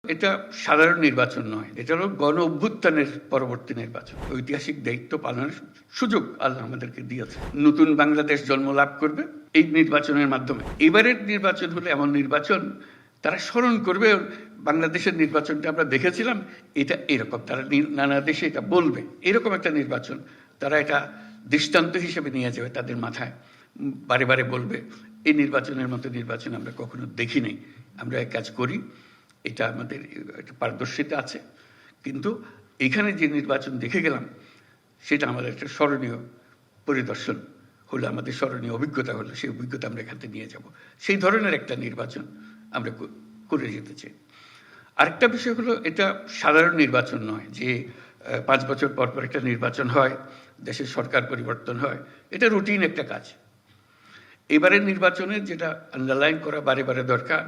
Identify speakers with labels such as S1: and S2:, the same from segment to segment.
S1: এটা সাধারণ নির্বাচন নয়, এটা হলো গণ অভ্যুত্থানের পরবর্তী নির্বাচন। ঐতিহাসিক দায়িত্ব পালনের সুযোগ আল্লাহ আমাদেরকে দিয়েছে। নতুন বাংলাদেশ জন্ম লাভ করবে এই নির্বাচনের মাধ্যমে। এবারের নির্বাচন হলো এমন নির্বাচন, তারা স্মরণ করবে বাংলাদেশের নির্বাচনটা আমরা দেখেছিলাম, এটা এরকম। তারা নানা দেশে এটা বলবে, এরকম একটা নির্বাচন তারা এটা দৃষ্টান্ত হিসেবে নিয়ে যাবে তাদের মাথায়, বারে বারে বলবে এই নির্বাচনের মতো নির্বাচন আমরা কখনো দেখিনি, আমরা এক কাজ করি, এটা আমাদের একটা পারদর্শিতা আছে। কিন্তু এখানে যে নির্বাচন দেখে গেলাম সেটা আমাদের একটা স্মরণীয় পরিদর্শন হলো, আমাদের স্মরণীয় অভিজ্ঞতা হলো, সেই অভিজ্ঞতা আমরা এখান থেকে নিয়ে যাব। সেই ধরনের একটা নির্বাচন আমরা করে যেতে চাই। আরেকটা বিষয় হলো, এটা সাধারণ নির্বাচন নয় যে 5 বছর পর পর একটা নির্বাচন হয়, দেশের সরকার পরিবর্তন হয়, এটা রুটিন একটা কাজ। এবারের নির্বাচনে যেটা আন্ডারলাইন করা বারে বারে দরকার,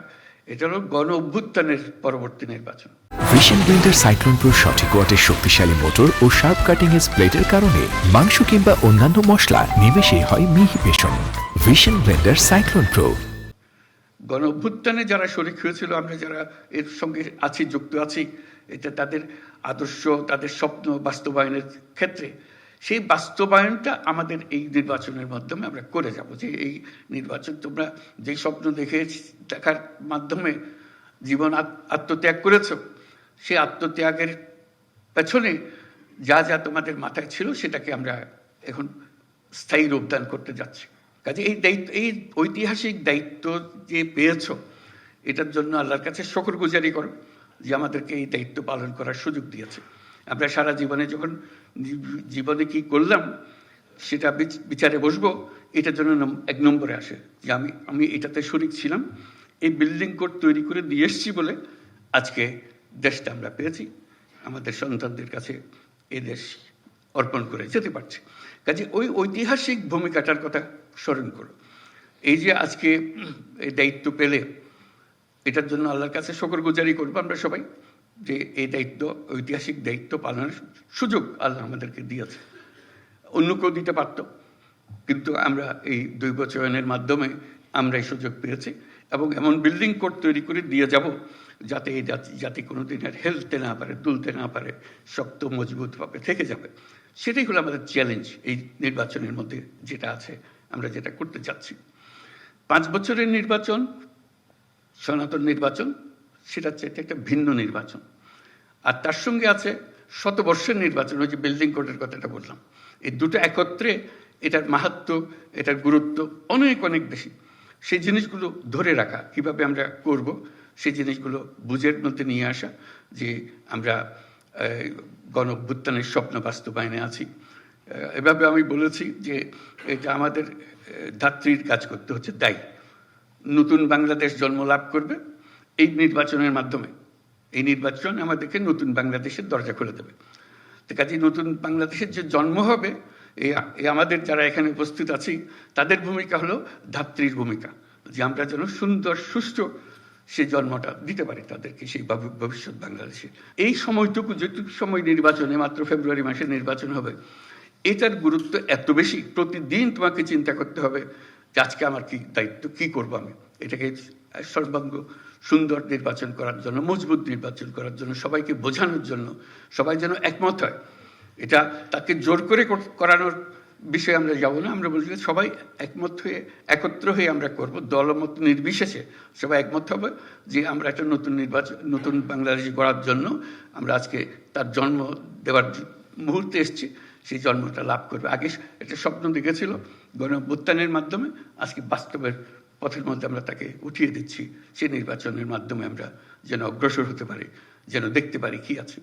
S1: এটা হলো গণ অভ্যুত্থানের পরবর্তী নির্বাচন।
S2: ভিশন ব্লেন্ডার সাইক্লোন প্রো সঠিক ওয়াটের শক্তিশালী মোটর ও শার্প কাটিং এজ প্লেটের কারণে মাংস কিংবা অন্যান্য মশলা নিমেষেই হয় মিহি passion. Vision Blender cyclone pro.
S1: গণ অভ্যুত্থানে যারা শরিক হয়েছিল, আমরা যারা এর সঙ্গে আছি, যুক্ত আছি, এটা তাদের আদর্শ, তাদের স্বপ্ন বাস্তবায়নের ক্ষেত্রে সেই বাস্তবায়নটা আমাদের এই নির্বাচনের মাধ্যমে আমরা করে যাব। যে এই নির্বাচন, তোমরা যে স্বপ্ন দেখার মাধ্যমে জীবন আত্মত্যাগ করেছ, সেই আত্মত্যাগের পেছনে যা যা তোমাদের মাথায় ছিল সেটাকে আমরা এখন স্থায়ী রূপদান করতে যাচ্ছি। কাজে এই দায়িত্ব, এই ঐতিহাসিক দায়িত্ব যে পেয়েছ, এটার জন্য আল্লাহর কাছে শুকরগুজারি করো যে আমাদেরকে এই দায়িত্ব পালন করার সুযোগ দিয়েছে। আমরা সারা জীবনে যখন জীবনে কি করলাম সেটা বিচারে বসবো, এটার জন্য 1 নম্বরে আসে যে আমি এটাতে শরিক ছিলাম, এই বিল্ডিং কোড তৈরি করে দিয়ে এসছি বলে আজকে দেশটা আমরা পেয়েছি, আমাদের সন্তানদের কাছে এই দেশ অর্পণ করে যেতে পারছি। কাজে ওই ঐতিহাসিক ভূমিকাটার কথা স্মরণ করো। এই যে আজকে এই দায়িত্ব পেলে, এটার জন্য আল্লাহর কাছে শুকরগুজারি করবো আমরা সবাই, যে এই দায়িত্ব, ঐতিহাসিক দায়িত্ব পালনের সুযোগ আল্লাহ আমাদেরকে দিয়েছে। অন্য কেউ দিতে পারত, কিন্তু আমরা এই 2 বছরের মাধ্যমে আমরা এই সুযোগ পেয়েছি, এবং এমন বিল্ডিং কোড তৈরি করে দিয়ে যাব যাতে এই জাতি কোনোদিন আর হেলতে না পারে, তুলতে না পারে, শক্ত মজবুতভাবে থেকে যাবে। সেটাই হলো আমাদের চ্যালেঞ্জ এই নির্বাচনের মধ্যে যেটা আছে, আমরা যেটা করতে চাচ্ছি। 5 বছরের নির্বাচন, সনাতন নির্বাচন, সেটা হচ্ছে একটা ভিন্ন নির্বাচন। আর তার সঙ্গে আছে শতবর্ষের নির্বাচন, ওই যে বিল্ডিং কোডের কথাটা বললাম। এই দুটো একত্রে এটার মাহাত্ম্য, এটার গুরুত্ব অনেক অনেক বেশি। সেই জিনিসগুলো ধরে রাখা, কিভাবে আমরা করব, সেই জিনিসগুলো বুঝের মধ্যে নিয়ে আসা, যে আমরা গণ অভ্যুত্থানের স্বপ্ন বাস্তবায়নে আছি। এভাবে আমি বলেছি যে এটা আমাদের ধাত্রীর কাজ করতে হচ্ছে, তাই নতুন বাংলাদেশ জন্ম লাভ করবে এই নির্বাচনের মাধ্যমে। এই নির্বাচন আমাদেরকে নতুন বাংলাদেশের দরজা খুলে দেবে। তো কাজে নতুন বাংলাদেশের যে জন্ম হবে, এই আমাদের যারা এখানে উপস্থিত আছি, তাদের ভূমিকা হলো ধাত্রীর ভূমিকা, যে আমরা যেন সুন্দর সুষ্ঠু সেই জন্মটা দিতে পারি তাদেরকে, সেই ভবিষ্যৎ বাংলাদেশে। এই সময়টুকু, যেটুকু সময় নির্বাচনে, মাত্র ফেব্রুয়ারি মাসে নির্বাচন হবে, এটার গুরুত্ব এত বেশি, প্রতিদিন তোমাকে চিন্তা করতে হবে যে আজকে আমার কি দায়িত্ব, কি করবো আমি এটাকে সর্বাঙ্গ সুন্দর নির্বাচন করার জন্য, মজবুত নির্বাচন করার জন্য, সবাইকে বোঝানোর জন্য, সবাই যেন একমত হয়। এটা তাকে জোর করে করানোর বিষয়ে আমরা যাব না, আমরা বলছি সবাই একমত হয়ে, একত্র হয়ে আমরা করব, দলমত নির্বিশেষে সবাই একমত হবে যে আমরা একটা নতুন নির্বাচন, নতুন বাংলাদেশ গড়ার জন্য আমরা আজকে তার জন্ম দেওয়ার মুহূর্তে এসেছি, সেই জন্মটা লাভ করবে। আগে একটা স্বপ্ন দেখেছিল গণ অভ্যুত্থানের মাধ্যমে, আজকে বাস্তবের পথের মধ্যে আমরা তাকে উঠিয়ে দিচ্ছি। সেই নির্বাচনের মাধ্যমে আমরা যেন অগ্রসর হতে পারি, যেন দেখতে পারি কি আছে।